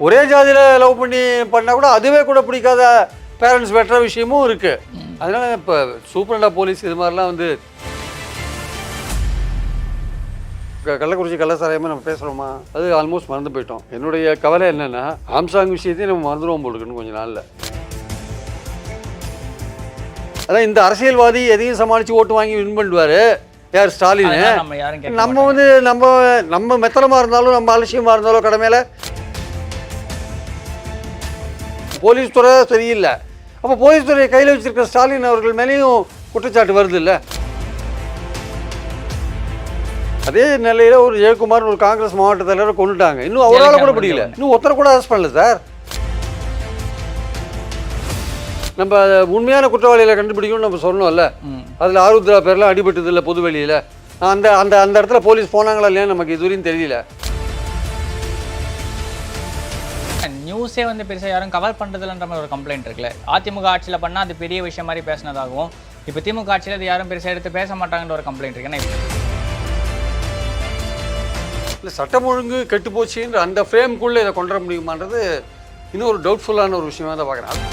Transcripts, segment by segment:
ஒரே ஜாதியில் லவ் பண்ணால் கூட அதுவே கூட பிடிக்காத பேரண்ட்ஸ் வெட்டுற விஷயமும் இருக்குது. அதனால் இப்போ சூப்பரண்டா போலீஸ் இது மாதிரிலாம் வந்து கள்ளக்குறிச்சி கள்ளசாராயமாக நம்ம பேசுகிறோமா, அது ஆல்மோஸ்ட் மறந்து போயிட்டோம். என்னுடைய கவலை என்னென்னா ஆம்சாங் விஷயத்தையும் நம்ம மறந்துடுவோம் போட்டுக்கணும் கொஞ்சம் நாளில். அதான் இந்த அரசியல்வாதி எதையும் சமாளித்து ஓட்டு வாங்கி வின் பண்ணுவார் யார், ஸ்டாலின். நம்ம வந்து நம்ம மெத்தனமாக இருந்தாலும் நம்ம அலட்சியமாக இருந்தாலும் கடமையில் போலீஸ் துறை சரியில்லை. அப்போ போலீஸ் துறையை கையில் வச்சிருக்கிற ஸ்டாலின் அவர்கள் மேலேயும் குற்றச்சாட்டு வருது இல்லை. அதே நிலையில் ஒரு ஜெயக்குமார் ஒரு காங்கிரஸ் மாவட்ட தலைவரை கொண்டுட்டாங்க, இன்னும் அவரால் கூட பிடிக்கல, இன்னும் ஒருத்தரை கூட அரெஸ்ட் பண்ணல சார். நம்ம உண்மையான குற்றவாளிகளை கண்டுபிடிக்கணும்னு நம்ம சொன்னோம்ல, அதில் ஆருத்ரா பேர்லாம் அடிபட்டது இல்லை பொது வெளியில். அந்த அந்த அந்த இடத்துல போலீஸ் போனாங்களா இல்லையா நமக்கு இதுவரையும் தெரியல. நியூஸே வந்து பெருசாக யாரும் கவர் பண்ணுறதுலன்ற மாதிரி ஒரு கம்ப்ளைண்ட் இருக்குல்ல. அதிமுக ஆட்சியில் பண்ணால் அது பெரிய விஷயம் மாதிரி பேசினதாகவும், இப்போ திமுக ஆட்சியில் அது யாரும் பெருசாக எடுத்து பேச மாட்டாங்கன்ற ஒரு கம்ப்ளைண்ட் இருக்கு. ஏன்னா இல்லை சட்டம் ஒழுங்கு கெட்டு போச்சுன்ற அந்த ஃப்ரேம்குள்ளே இதை கொண்டு வர முடியுமான்றது இன்னும் ஒரு டவுட்ஃபுல்லான ஒரு விஷயமாக தான் பார்க்குறேன்.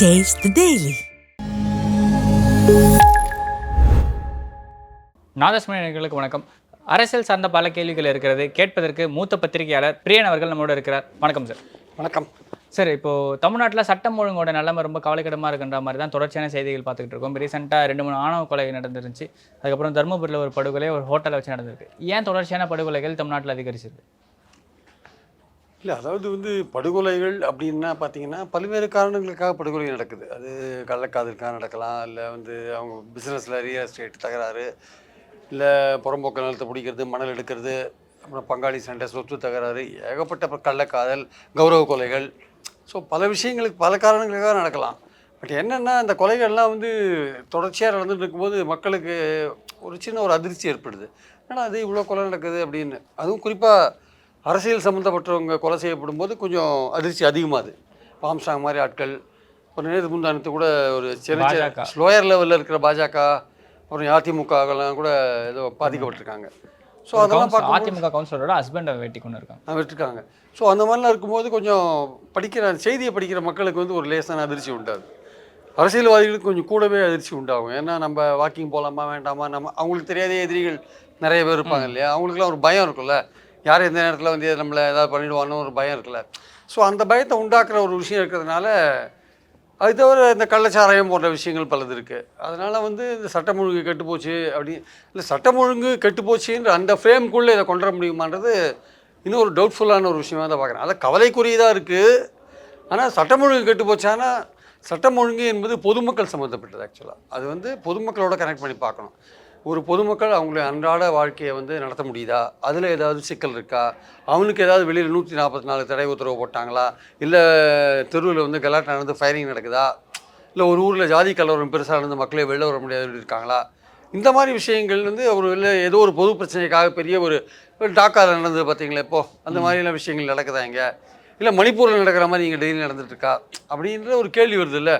Taste the Daily. நாதஸ்மணிகளுக்கு வணக்கம். அரசியல் சார்ந்த பல கேள்விகள் இருக்கிறது. கேட்பதற்கு மூத்த பத்திரிகையாளர் பிரியன் அவர்கள் நம்மளோட இருக்கிறார். வணக்கம் சார். வணக்கம் சார். இப்போது தமிழ்நாட்டில் சட்டம் ஒழுங்கோட நிலைமை ரொம்ப கவலைக்கிடமாக இருக்கின்ற மாதிரி தான் தொடர்ச்சியான செய்திகள் பார்த்துக்கிட்டு இருக்கோம். ரீசெண்டாக 2-3 ஆணவ கொலை நடந்துருந்துச்சு. அதுக்கப்புறம் தருமபுரியில் ஒரு படுகொலை ஒரு ஹோட்டலை வச்சு நடந்திருக்கு. ஏன் தொடர்ச்சியான படுகொலைகள் தமிழ்நாட்டில் அதிகரிச்சிருக்கு? இல்லை அதாவது வந்து படுகொலைகள் அப்படின்னா பார்த்தீங்கன்னா பல்வேறு காரணங்களுக்காக படுகொலை நடக்குது. அது கள்ளக்காதலுக்காக நடக்கலாம், இல்லை வந்து அவங்க பிஸ்னஸில் ரியல் எஸ்டேட் தகராறு, இல்லை புறம்போக்கு நிலத்தை பிடிக்கிறது, மணல் எடுக்கிறது, அப்புறம் பங்காளி சண்டை, சொத்து தகராறு, ஏகப்பட்ட கள்ளக்காதல், கௌரவ கொலைகள். ஸோ பல விஷயங்களுக்கு பல காரணங்களுக்காக நடக்கலாம். பட் என்னென்னா இந்த கொலைகள்லாம் வந்து தொடர்ச்சியாக நடந்துட்டு இருக்கும்போது மக்களுக்கு ஒரு சின்ன ஒரு அதிர்ச்சி ஏற்படுது. ஏன்னா அது இவ்வளோ கொலை நடக்குது அப்படின்னு. அதுவும் குறிப்பாக அரசியல் சம்மந்தப்பட்டவங்க கொலை செய்யப்படும் போது கொஞ்சம் அதிர்ச்சி அதிகமாகுது. ஆம்சாங் மாதிரி ஆட்கள், ஒரு நேரத்துக்கு முந்தானத்து கூட ஒரு சின்ன ஸ்லோயர் லெவலில் இருக்கிற பாஜக, அப்புறம் அதிமுகலாம் கூட ஏதோ பாதிக்கப்பட்டிருக்காங்க. ஸோ அதெல்லாம் பார்க்க அதிமுக கவுன்சிலரோட ஹஸ்பண்டை வெட்டி கொண்டு வெட்டிருக்காங்க. ஸோ அந்த மாதிரிலாம் இருக்கும்போது கொஞ்சம் செய்தியை படிக்கிற மக்களுக்கு வந்து ஒரு லேசான அதிர்ச்சி உண்டாகுது. அரசியல்வாதிகளுக்கு கொஞ்சம் கூடவே அதிர்ச்சி உண்டாகும். ஏன்னா நம்ம வாக்கிங் போகலாமா வேண்டாமா, அவங்களுக்கு தெரியாத எதிரிகள் நிறைய பேர் இருப்பாங்க இல்லையா, அவங்களுக்குலாம் ஒரு பயம் இருக்குல்ல, யார் எந்த நேரத்தில் வந்து நம்மளை ஏதாவது பண்ணிவிடுவான்னு ஒரு பயம் இருக்குல்ல. ஸோ அந்த பயத்தை உண்டாக்குற ஒரு விஷயம் இருக்கிறதுனால, அது தவிர இந்த கள்ளச்சாராயம் போன்ற விஷயங்கள் பலது இருக்குது. அதனால் வந்து இந்த சட்டம் ஒழுங்கு கெட்டுப்போச்சு இல்லை சட்டம் ஒழுங்கு கெட்டுப்போச்சுன்ற அந்த ஃப்ரேம்குள்ளே இதை கொண்டு வர முடியுமான்றது இன்னும் ஒரு டவுட்ஃபுல்லான ஒரு விஷயமாக தான் பார்க்குறேன். அதை கவலைக்குரியதாக இருக்குது. ஆனால் சட்டம் ஒழுங்கு கெட்டுப்போச்சானா, சட்டம் ஒழுங்கு என்பது பொதுமக்கள் சம்மந்தப்பட்டது. ஆக்சுவலாக அது வந்து பொதுமக்களோட கனெக்ட் பண்ணி பார்க்கணும். ஒரு பொதுமக்கள் அவங்களுடைய அன்றாட வாழ்க்கையை வந்து நடத்த முடியுதா, அதில் ஏதாவது சிக்கல் இருக்கா, அவனுக்கு ஏதாவது வெளியில் 144 தடை உத்தரவு போட்டாங்களா, இல்லை தெருவில் வந்து கலாட்டா நடந்து ஃபயரிங் நடக்குதா, இல்லை ஒரு ஊரில் ஜாதி கலவரம் பெருசாக நடந்து மக்களே வெளில வர முடியாது இருக்காங்களா, இந்த மாதிரி விஷயங்கள் வந்து ஒரு இல்லை ஏதோ ஒரு பொது பிரச்சனைக்காக பெரிய ஒரு டாக்காவில் நடந்தது பார்த்தீங்களா இப்போது, அந்த மாதிரிலாம் விஷயங்கள் நடக்குதா இங்கே, இல்லை மணிப்பூரில் நடக்கிற மாதிரி இங்கே டெய்லி நடந்துகிட்ருக்கா அப்படின்ற ஒரு கேள்வி வருது இல்லை.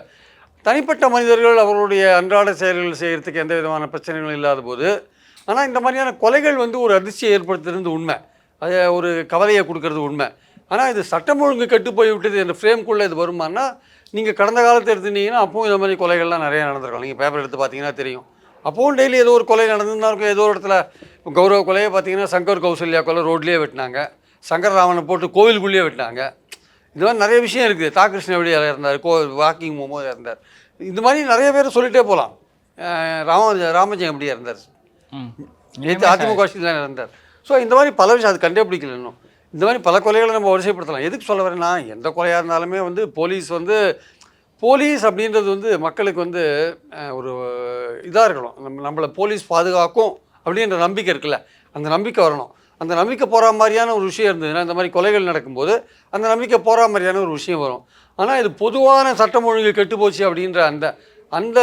தனிப்பட்ட மனிதர்கள் அவர்களுடைய அன்றாட செயல்கள் செய்கிறதுக்கு எந்த விதமான பிரச்சனைகளும் இல்லாத போது, ஆனால் இந்த மாதிரியான கொலைகள் வந்து ஒரு அதிர்ச்சியை ஏற்படுத்துறது உண்மை, அது ஒரு கவலையை கொடுக்கறது உண்மை. ஆனால் இது சட்டம் ஒழுங்கு கெட்டு போய் விட்டது என்ற ஃப்ரேம்குள்ளே இது வருமானா, நீங்கள் கடந்த காலத்தை எடுத்துட்டீங்கன்னா அப்போவும் இந்த மாதிரி கொலைகள்லாம் நிறையா நடந்திருக்கும். நீங்கள் பேப்பர் எடுத்து பார்த்தீங்கன்னா தெரியும். அப்போவும் டெய்லி ஏதோ ஒரு கொலை நடந்துருந்தா இருக்கும். ஏதோ ஒரு இடத்துல கௌரவ கொலையை பார்த்தீங்கன்னா சங்கர் கௌசல்யா கொலை ரோட்லேயே வெட்டினாங்க, சங்கர்ராமனை போட்டு கோவிலுக்குள்ளேயே வெட்டினாங்க. இது மாதிரி நிறைய விஷயம் இருக்குது. தாகிருஷ்ண வெளியில் இருந்தார், வாக்கிங் போகும்போது இருந்தார். இந்த மாதிரி நிறைய பேர் சொல்லிகிட்டே போகலாம். ராமஜெயம் அப்படியே இருந்தார், அதிமுக தான் இருந்தார். ஸோ இந்த மாதிரி பல விஷயம் அது கண்டே பிடிக்கல. இன்னும் இந்த மாதிரி பல கொலைகளை நம்ம வரிசைப்படுத்தலாம். எதுக்கு சொல்ல வரேன்னா, எந்த கொலையாக இருந்தாலுமே வந்து போலீஸ் அப்படின்றது வந்து மக்களுக்கு வந்து ஒரு இதாக இருக்கணும். நம்மளை போலீஸ் பாதுகாக்கும் அப்படின்ற நம்பிக்கை இருக்குல்ல, அந்த நம்பிக்கை வரணும். அந்த நம்பிக்கை போகிற மாதிரியான ஒரு விஷயம் இருந்ததுன்னா, இந்த மாதிரி கொலைகள் நடக்கும்போது அந்த நம்பிக்கை போகிற மாதிரியான ஒரு விஷயம் வரும். ஆனால் இது பொதுவான சட்டம் ஒழுங்கு கெட்டுப்போச்சு அப்படின்ற அந்த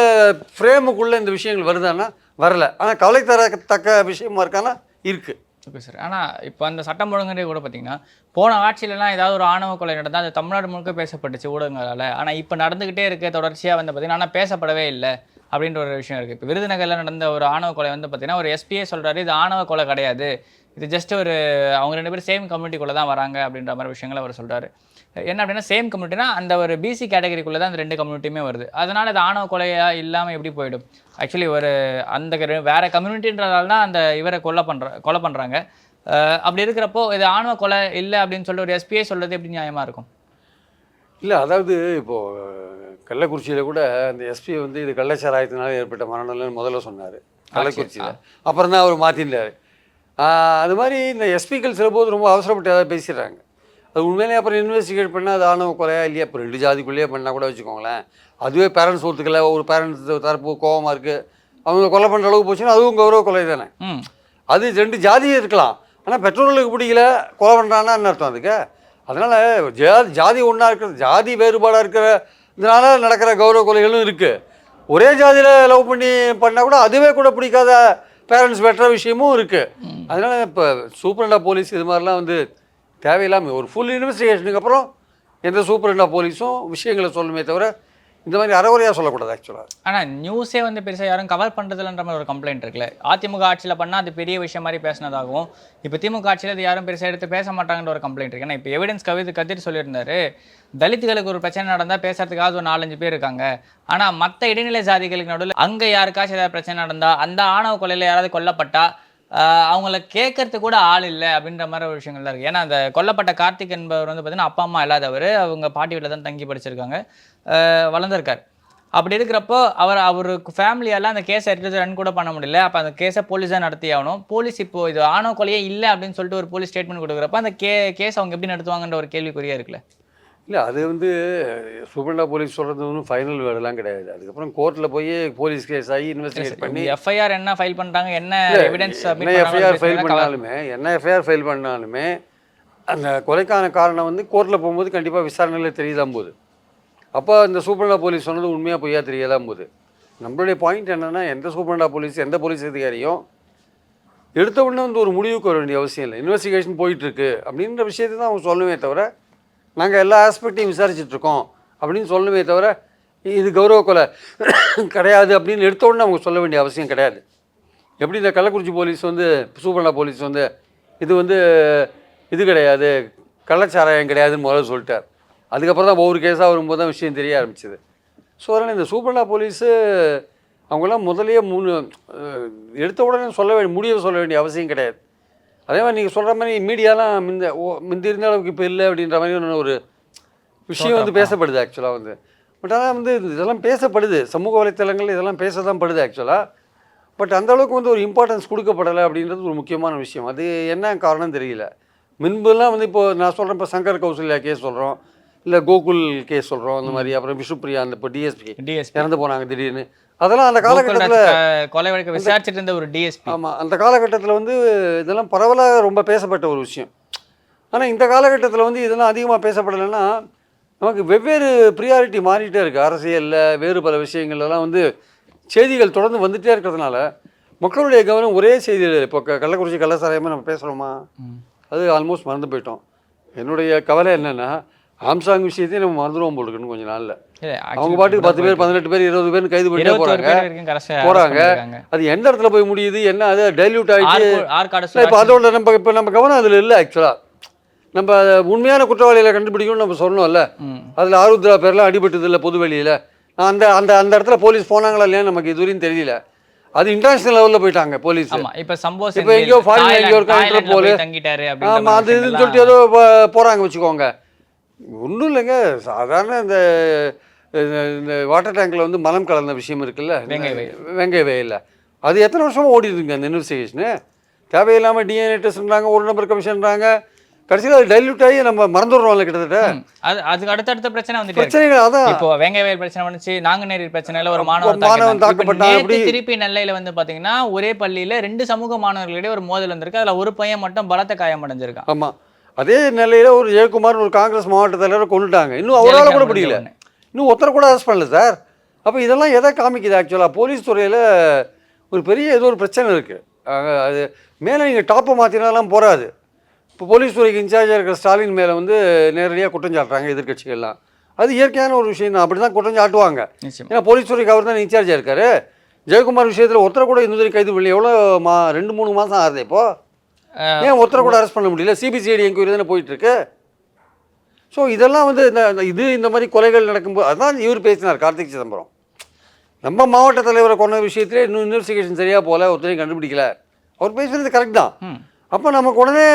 ஃப்ரேமுக்குள்ளே இந்த விஷயங்கள் வருதான்னா வரலை. ஆனால் கவலை தரத்தக்க விஷயமா இருக்கானா இருக்குது. Okay sir. ஆனால் இப்போ அந்த சட்டம் ஒழுங்குன்றே கூட பார்த்தீங்கன்னா, போன ஆட்சியிலலாம் ஏதாவது ஒரு ஆணவ கொலை நடந்தால் அது தமிழ்நாடு முழுக்க பேசப்பட்டுச்சு ஊடகங்களால். ஆனால் இப்போ நடந்துக்கிட்டே இருக்க தொடர்ச்சியாக வந்து பார்த்தீங்கன்னா, ஆனால் பேசப்படவே இல்லை அப்படின்ற ஒரு விஷயம் இருக்குது. இப்போ விருதுநகரில் நடந்த ஒரு ஆணவ கொலை வந்து பார்த்தீங்கன்னா, ஒரு எஸ்பியே சொல்கிறாரு, இது ஆணவ கொலை கிடையாது, இது ஜஸ்ட் ஒரு அவங்க 2 பேரும் சேம் கம்யூனிட்டிக்குள்ளே தான் வராங்க அப்படின்ற மாதிரி விஷயங்களை அவர் சொல்கிறாரு. என்ன அப்படின்னா, சேம் கம்யூனிட்டினா அந்த ஒரு பிசி கேட்டகரிக்குள்ளே தான் அந்த 2 கம்யூனிட்டியுமே வருது. அதனால் அது ஆணவ கொலையாக இல்லாமல் எப்படி போயிடும்? ஆக்சுவலி ஒரு அந்த வேறு கம்யூனிட்டின்றதால தான் அந்த இவரை கொலை பண்ணுறாங்க. அப்படி இருக்கிறப்போ இது ஆணவ கொலை இல்லை அப்படின்னு சொல்லிட்டு ஒரு எஸ்பிஐ சொல்கிறது எப்படி நியாயமாக இருக்கும்? இல்லை, அதாவது இப்போது கள்ளக்குறிச்சியில் கூட அந்த எஸ்பி வந்து இது கள்ளச்சாராயத்தினால ஏற்பட்ட மரணம்னு முதல்ல சொன்னார் கள்ளக்குறிச்சியில். அப்புறம் தான் அவர் மாற்றிட்டார். அது மாதிரி இந்த எஸ்பிக்கள் சில போது ரொம்ப அவசரப்பட்டு ஏதாவது பேசிடுறாங்க. அது உண்மையிலே அப்புறம் இன்வெஸ்டிகேட் பண்ணால் அது ஆணவ கொலையா இல்லையா? இப்போ 2 ஜாதிக்குள்ளேயே பண்ணால் கூட வச்சுக்கோங்களேன். அதுவே பேரண்ட்ஸ் ஒத்துக்கல, ஒரு பேரண்ட்ஸ் தரப்பு கோபமாக இருக்குது, அவங்க கொலை பண்ணுற அளவுக்கு போச்சுன்னா அதுவும் கௌரவ கொலை தானே. அது 2 ஜாதியே இருக்கலாம். ஆனால் பெற்றோர்களுக்கு பிடிக்கல கொலை பண்ணுறான்னா என்ன அர்த்தம் அதுக்கு? அதனால் ஜாதி ஒன்றா இருக்கிறது, ஜாதி வேறுபாடாக இருக்கிறதுனால நடக்கிற கௌரவ கொலைகளும் இருக்குது. ஒரே ஜாதியில் லவ் பண்ணால் கூட அதுவே கூட பிடிக்காத பேரண்ட்ஸ் வெட்டுற விஷயமும் இருக்குது. அதனால் இப்போ சூப்பரண்டா போலீஸ் இது மாதிரிலாம் வந்து தேவையில்லாமல் ஒரு ஃபுல் இன்வெஸ்டிகேஷனுக்கு அப்புறம் எந்த சூப்பரண்டா போலீஸும் விஷயங்களை சொல்லணுமே தவிர இந்த மாதிரி அறகுறையாக சொல்லக்கூடாது ஆக்சுவலாக. ஆனால் நியூஸே வந்து பெருசாக யாரும் கவர் பண்ணுறதுலன்ற மாதிரி ஒரு கம்ப்ளைண்ட் இருக்குல்ல. அதிமுக ஆட்சியில் பண்ணால் அது பெரிய விஷயம் மாதிரி பேசினதாகவும், இப்போ திமுக ஆட்சியில் அது யாரும் பெருசாக எடுத்து பேச மாட்டாங்கன்ற ஒரு கம்ப்ளைண்ட் இருக்குது. ஏன்னா இப்போ எவிடன்ஸ் கத்திட்டு சொல்லியிருந்தாரு, தலித்துகளுக்கு ஒரு பிரச்சனை நடந்தால் பேசுறதுக்காக ஒரு 4-5 பேர் இருக்காங்க. ஆனால் மற்ற இடைநிலை ஜாதிகளுக்கு நடுவில் அங்கே யாருக்காச்சும் ஏதாவது பிரச்சனை நடந்தால், அந்த ஆணவ கொலையில் யாராவது கொல்லப்பட்டா அவங்கள கேட்கறதுக்கு கூட ஆள் இல்லை அப்படின்ற மாதிரி ஒரு விஷயங்கள் தான் இருக்குது. ஏன்னா அந்த கொல்லப்பட்ட கார்த்திக் என்பவர் வந்து பார்த்தீங்கன்னா அப்பா அம்மா இல்லாதவர், அவங்க பாட்டி வீட்டில் தான் தங்கி படிச்சிருக்காங்க, வளர்ந்துருக்கார். அப்படி இருக்கிறப்போ அவருக்கு ஃபேமிலியெல்லாம் அந்த கேஸை எடுத்து ரன் கூட பண்ண முடியல. அப்போ அந்த கேஸை போலீஸ் தான் நடத்தி ஆகணும். போலீஸ் இப்போது இது ஆணவ கொலையே இல்லை அப்படின்னு சொல்லிட்டு ஒரு போலீஸ் ஸ்டேட்மெண்ட் கொடுக்குறப்ப அந்த கேஸ் அவங்க எப்படி நடத்துவாங்கன்ற ஒரு கேள்விக்குறியாக இருக்குல்ல. இல்லை, அது வந்து சூப்பரண்டா போலீஸ் சொல்கிறது ஒன்றும் ஃபைனல் வேர்டெல்லாம் கிடையாது. அதுக்கப்புறம் கோர்ட்டில் போய் போலீஸ் கேஸ் ஆகி இன்வெஸ்டிகேட் பண்ணி எஃப்ஐஆர் என்ன ஃபைல் பண்ணுறாங்க, என்ன எவிடன்ஸ் எஃப்ஐஆர் ஃபைல் பண்ணாலுமே அந்த கொலைக்கான காரணம் வந்து கோர்ட்டில் போகும்போது கண்டிப்பாக விசாரணையில் தெரியதான் போகுது. அப்போ அந்த சூப்பரண்டா போலீஸ் சொன்னது உண்மையாக பொய்யா தெரியலாம் போகுது. நம்மளுடைய பாயிண்ட் என்னென்னா, எந்த சூப்பரண்டா போலீஸ் எந்த போலீஸ் அதிகாரியும் எடுத்த உடனே வந்து ஒரு முடிவுக்கு வர வேண்டிய அவசியம் இல்லை. இன்வெஸ்டிகேஷன் போயிட்டுருக்கு அப்படின்ற விஷயத்தை தான் அவங்க சொல்லணுமே தவிர, நாங்கள் எல்லா ஆஸ்பெக்டையும் விசாரிச்சுட்ருக்கோம் அப்படின்னு சொல்லணுமே தவிர, இது கௌரவ கொலை கிடையாது அப்படின்னு எடுத்த உடனே அவங்க சொல்ல வேண்டிய அவசியம் கிடையாது. எப்படி இந்த கள்ளக்குறிச்சி போலீஸ் வந்து சூப்பரண்டா போலீஸ் வந்து இது வந்து இது கிடையாது, கள்ளச்சாராயம் கிடையாதுன்னு முதல்ல சொல்லிட்டார். அதுக்கப்புறம் தான் ஒவ்வொரு கேஸாக வரும்போது தான் விஷயம் தெரிய ஆரம்பிச்சிது. ஸோ அதனால் இந்த சூப்பரண்டா போலீஸு அவங்களாம் முதலையே எடுத்த உடனே முடிவை சொல்ல வேண்டிய அவசியம் கிடையாது. அதே மாதிரி நீங்கள் சொல்கிற மாதிரி மீடியாலாம் முந்தி இருந்த அளவுக்கு இப்போ இல்லை அப்படின்ற மாதிரி ஒரு விஷயம் வந்து பேசப்படுது ஆக்சுவலாக வந்து. பட் ஆனால் வந்து இதெல்லாம் பேசப்படுது, சமூக வலைத்தளங்கள் இதெல்லாம் பேச தான் படுது ஆக்சுவலாக. பட் அந்தளவுக்கு வந்து ஒரு இம்பார்ட்டன்ஸ் கொடுக்கப்படலை அப்படின்றது ஒரு முக்கியமான விஷயம். அது என்ன காரணம் தெரியல. முன்புலாம் வந்து இப்போது நான் சொல்கிறேன், இப்போ சங்கர் கௌசல்யா கேஸ் சொல்கிறோம், இல்லை கோகுல் கேஸ் சொல்கிறோம், அந்த மாதிரி. அப்புறம் விஷ்ணுபிரியா அந்த இப்போ டிஎஸ்பி இறந்து போனாங்க திடீர்னு. அதெல்லாம் அந்த காலகட்டத்தில் கொலை வழக்கு விசாரிச்சுட்டு இருந்த ஒரு டிஎஸ்பி. ஆமாம், அந்த காலகட்டத்தில் வந்து இதெல்லாம் பரவலாக ரொம்ப பேசப்பட்ட ஒரு விஷயம். ஆனால் இந்த காலகட்டத்தில் வந்து இதெல்லாம் அதிகமாக பேசப்படலைன்னா நமக்கு வெவ்வேறு ப்ரியாரிட்டி மாறிட்டே இருக்குது. அரசியலில் வேறு பல விஷயங்கள்லாம் வந்து செய்திகள் தொடர்ந்து வந்துகிட்டே இருக்கிறதுனால மக்களுடைய கவனம் ஒரே செய்தியில். இப்போ கள்ளக்குறிச்சி கள்ளச்சாராயமாக நம்ம பேசுகிறோமா, அது ஆல்மோஸ்ட் மறந்து போயிட்டோம். என்னுடைய கவலை என்னென்னா, ஆம்சாங் விஷயத்தையும் நம்ம மறந்துடுவோம் போல் இருக்குன்னு கொஞ்சம் நாளில். அவங்க பாட்டுக்கு 10 பேர் 18 பேர் 20 பேர் கைது பண்ணிட்டே போகிறாங்க. அது எந்த இடத்துல போய் முடியுது, என்ன அது டைல்யூட் ஆகிடுச்சு. இப்போ அதோட நம்ம கவனம் அதில் இல்லை ஆக்சுவலாக. நம்ம உண்மையான குற்றவாளிகளை கண்டுபிடிக்கணும்னு நம்ம சொல்லணும்ல. அதில் ஆருத்ரா பேர்லாம் அடிபட்டது இல்லை பொது வெளியில். அந்த அந்த அந்த இடத்துல போலீஸ் போனாங்களா இல்லையா நமக்கு இதுவரையும் தெரியல. அது இன்டர்நேஷனல் லெவலில் போயிட்டாங்க போலீஸ். இப்போ எங்கேயோ ஃபாரின் எங்கேயோ இருக்காங்க போலீஸ். ஆமாம், அது இதுன்னு சொல்லிட்டு ஏதோ போகிறாங்க வச்சுக்கோங்க. ஒன்றும் இல்லைங்க, சாதாரண இந்த வாட்டர் டேங்கில் வந்து மலம் கலந்த விஷயம் இருக்குல்ல, வெங்கை வயலில், அது எத்தனை வருஷமாக ஓடிடுதுங்க அந்த இன்வெஸ்டிகேஷனு. தேவையில்லாமல் டிஎன்ஏ டெஸ்ட்ன்றாங்க, ஒரு நம்பர் கமிஷன்றாங்க, கடைசியில் அது டைல்யூட் ஆகி நம்ம மறந்துடுறோம்ல கிட்டத்தட்ட. அதுக்கு அடுத்தடுத்த பிரச்சனை வந்து பிரச்சனைகள். அதான் இப்போ வெங்கை வயல் பிரச்சனை வந்துச்சு, நாங்குநேரி பிரச்சனையில் ஒரு மாணவன் தாக்கப்பட்டாங்க. திருப்பி நெல்லையில் வந்து பார்த்தீங்கன்னா ஒரே பள்ளியில் 2 சமூக மாணவர்களிடையே ஒரு மோதல் வந்திருக்கு. அதில் ஒரு பையன் மட்டும் பலத்த காயம் அடைஞ்சிருக்கான். ஆமாம், அதே நிலையில் ஒரு ஜெயக்குமார் ஒரு காங்கிரஸ் மாவட்ட தலைவரை கொண்டுட்டாங்க. இன்னும் அவரால் கூட பிடிக்கல, இன்னும் ஒருத்தரை கூட அரெஸ்ட் பண்ணல சார். அப்போ இதெல்லாம் எதை காமிக்குது ஆக்சுவலாக? போலீஸ் துறையில் ஒரு பெரிய ஏதோ ஒரு பிரச்சனை இருக்குது. அது மேலே நீங்கள் டாப்பை மாற்றினாலாம் போகாது. இப்போ போலீஸ் துறைக்கு இன்சார்ஜாக இருக்கிற ஸ்டாலின் மேலே வந்து நேரடியாக குற்றம் சாட்டுறாங்க எதிர்க்கட்சிகள்லாம். அது இயற்கையான ஒரு விஷயம் தான், அப்படி தான் குற்றம் சாட்டுவாங்க. ஏன்னா போலீஸ் துறைக்கு அவர் தான் இன்சார்ஜாக இருக்கார். ஜெயக்குமார் விஷயத்தில் ஒருத்தரை கூட இந்த கைது பண்ணி எவ்வளோ 2-3 மாதம் ஆகுது இப்போது. ஏன் ஒருத்தரை கூட அரெஸ்ட் பண்ண முடியல? சிபிசிஐடி என்கொயரி தானே போயிட்டுருக்கு. ஸோ இதெல்லாம் வந்து இந்த மாதிரி கொலைகள் நடக்கும்போது அதுதான் இவர் பேசினார், கார்த்திக் சிதம்பரம். நம்ம மாவட்ட தலைவரை கொண்ட விஷயத்திலே இன்னும் இன்வெஸ்டிகேஷன் சரியாக போகல, ஒருத்தரையும் கண்டுபிடிக்கல. அவர் பேசுகிறது கரெக்ட் தான். அப்போ நமக்கு உடனே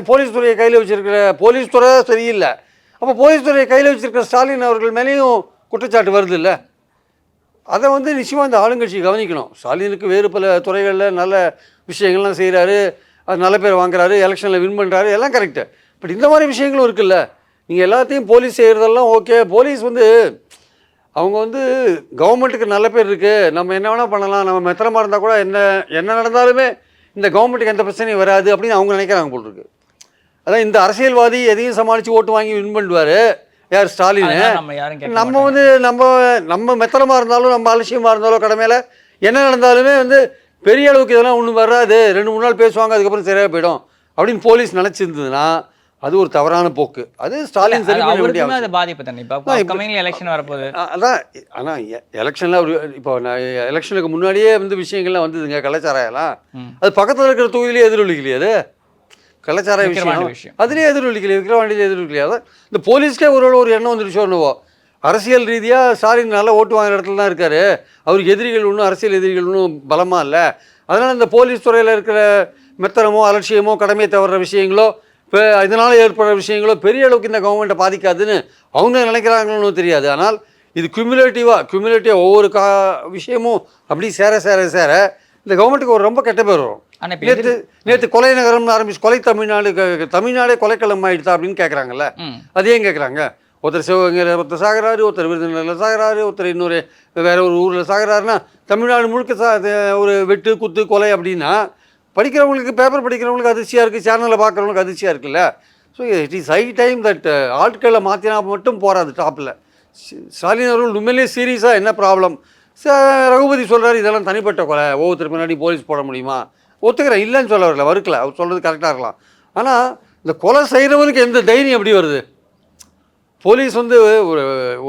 போலீஸ் துறையை கையில் வச்சுருக்கிற போலீஸ் துறை சரியில்லை, அப்போ போலீஸ் துறையை கையில் வச்சுருக்கிற ஸ்டாலின் அவர்கள் மேலேயும் குற்றச்சாட்டு வருது இல்லை? அதை வந்து நிச்சயமாக இந்த ஆளுங்கட்சி கவனிக்கணும். ஸ்டாலினுக்கு வேறு பல துறைகளில் நல்ல விஷயங்கள்லாம் செய்கிறாரு, அது நல்ல பேர் வாங்குறாரு, எலெக்ஷனில் வின் பண்ணுறாரு, எல்லாம் கரெக்டு. பட் இந்த மாதிரி விஷயங்களும் இருக்குல்ல. நீங்கள் எல்லாத்தையும் போலீஸ் செய்கிறதெல்லாம் ஓகே. போலீஸ் வந்து அவங்க வந்து கவர்மெண்ட்டுக்கு நல்ல பேர் இருக்குது, நம்ம என்ன வேணால் பண்ணலாம், நம்ம மெத்தனமாக இருந்தால் கூட என்ன நடந்தாலுமே இந்த கவர்மெண்ட்டுக்கு எந்த பிரச்சனையும் வராது அப்படின்னு அவங்க நினைக்கிறாங்க போல் இருக்கு. அதான் இந்த அரசியல்வாதி எதையும் சமாளித்து ஓட்டு வாங்கி வின் பண்ணுவார் யார்? ஸ்டாலின். நம்ம வந்து நம்ம மெத்தனமாக இருந்தாலும் நம்ம அலட்சியமாக இருந்தாலும் கடமையில் என்ன நடந்தாலுமே வந்து பெரிய அளவுக்கு இதெல்லாம் ஒன்றும் வராது, 2-3 நாள் பேசுவாங்க, அதுக்கப்புறம் சரியாக போயிடும் அப்படின்னு போலீஸ் நினச்சிருந்ததுன்னா அது ஒரு தவறான போக்கு. அது ஸ்டாலின் சரி பண்ண வேண்டிய பாதிப்பு தானே. இப்போ எலெக்ஷன் வரப்போகுது. அதான். ஆனால் எலெக்ஷனில் ஒரு இப்போ எலெக்ஷனுக்கு முன்னாடியே வந்து விஷயங்கள்லாம் வந்ததுங்க, கள்ளச்சாராயெல்லாம். அது பக்கத்தில் இருக்கிற தொகுதியிலே எதிரொலிக்கலையே, அது கள்ளச்சாராய விஷயம் அதுலேயே எதிரொலிக்கலையே, விக்கிரவாண்டியிலே எதிரொலிக்கலையே. அதான் இந்த போலீஸ்க்கே ஒரு எண்ணம் வந்துருச்சோ என்னவோ. அரசியல் ரீதியாக ஸ்டாலின் நல்லா ஓட்டு வாங்குற இடத்துல தான் இருக்கார், அவருக்கு எதிரிகள் ஒன்றும் அரசியல் எதிரிகள் ஒன்றும் பலமாக இல்லை. அதனால் இந்த போலீஸ் துறையில் இருக்கிற மெத்தனமோ அலட்சியமோ கடமையை தவறுற விஷயங்களோ இப்போ இதனால் ஏற்படுற விஷயங்களோ பெரிய அளவுக்கு இந்த கவர்மெண்ட்டை பாதிக்காதுன்னு அவங்க நினைக்கிறாங்களோ தெரியாது. ஆனால் இது குமுலேட்டிவாக ஒவ்வொரு விஷயமும் அப்படி சேர இந்த கவர்மெண்ட்டுக்கு ஒரு ரொம்ப கெட்ட பேர் வரும். நேற்று கொலை நகரம்னு ஆரம்பிச்சு கொலை தமிழ்நாடே கொலைக்களம் ஆகிடுதா அப்படின்னு கேட்குறாங்கல்ல. அது ஏன் கேட்குறாங்க? ஒருத்தர் சிவகங்கையில் ஒருத்தர் சாகிறாரு, ஒருத்தர் விருதுநகரில் சாகிறாரு, ஒருத்தர் இன்னொரு வேறு ஒரு ஊரில் சாகிறாருன்னா தமிழ்நாடு முழுக்க ஒரு வெட்டு குத்து கொலை அப்படின்னா படிக்கிறவங்களுக்கு, பேப்பர் படிக்கிறவங்களுக்கு அதிர்ச்சியாக இருக்குது, சேனலில் பார்க்குறவங்களுக்கு அதிர்ச்சியாக இருக்குல்ல. So it is high time that ஆட்களை மாற்றினா மட்டும் போகாது. டாப்பில் ஸ்டாலின் அவர்கள் உண்மையிலேயே சீரியஸாக என்ன ப்ராப்ளம்? ரகுபதி சொல்கிறார் இதெல்லாம் தனிப்பட்ட கொலை, ஒவ்வொருத்தர் முன்னாடி போலீஸ் போட முடியுமா? ஒத்துக்கிறேன், இல்லைன்னு சொல்ல வரல, வறுக்கல, அவர் சொல்கிறது கரெக்டாக இருக்கலாம். ஆனால் இந்த கொலை செய்கிறவனுக்கு எந்த தைரியம் எப்படி வருது? போலீஸ் வந்து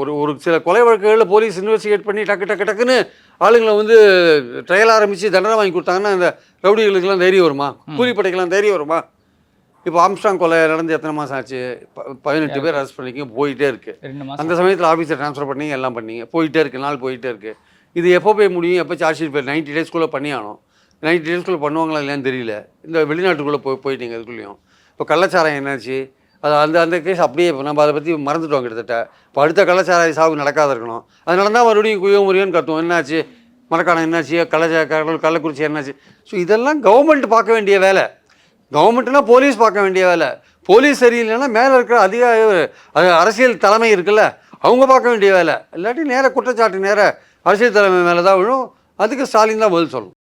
ஒரு சில கொலை வழக்குகளில் போலீஸ் இன்வெஸ்டிகேட் பண்ணி டக்குன்னு ஆளுங்களை வந்து ட்ரையல் ஆரம்பித்து தண்டனை வாங்கி கொடுத்தாங்கன்னா இந்த ரவுடிகளுக்கெல்லாம் தைரியம் வருமா? கூலிப்படைக்கெல்லாம் தைரியம் வருமா? இப்போ ஆம்ஸ்டாங் கொலை நடந்து எத்தனை மாதம் ஆச்சு? 18 பேர் அரெஸ்ட் பண்ணிக்க போயிட்டே இருக்குது. அந்த சமயத்தில் ஆஃபீஸை ட்ரான்ஸ்ஃபர் பண்ணி எல்லாம் பண்ணீங்க, போயிட்டே இருக்குது, நாள் போயிட்டே இருக்குது. இது எப்போ போய் முடியும்? எப்போ சார்ஜ் ஷீட் 90 டேஸ்க்குள்ளே பண்ணி ஆகணும். 90 டேஸ்க்குள்ளே பண்ணுவாங்களா இல்லையான்னு தெரியல. இந்த வெளிநாட்டுக்குள்ளே போயிட்டீங்க. அதுக்குள்ளேயும் இப்போ கள்ளச்சாராயம் என்னாச்சு? அது அந்த கேஸ் அப்படியே நம்ம அதை பற்றி மறந்துட்டோம் கிட்டத்தட்ட. இப்போ அடுத்த கள்ளச்சாராய சாவு நடக்காத இருக்கணும். அது நடந்தால் மறுபடியும் முறியோன்னு கத்துவோம். என்னாச்சு மரக்காணம், என்னாச்சு கள்ளக்குறிச்சி, என்னாச்சு? ஸோ இதெல்லாம் கவர்மெண்ட் பார்க்க வேண்டிய வேலை. கவர்மெண்ட்னா போலீஸ் பார்க்க வேண்டிய வேலை. போலீஸ் சரியில்லைன்னா மேலே இருக்கிற அரசியல் தலைமை இருக்குல்ல, அவங்க பார்க்க வேண்டிய வேலை. இல்லாட்டி நேராக குற்றச்சாட்டு நேராக அரசியல் தலைமை மேலே தான் விழும். அதுக்கு ஸ்டாலின் தான் பதில் சொல்லணும்.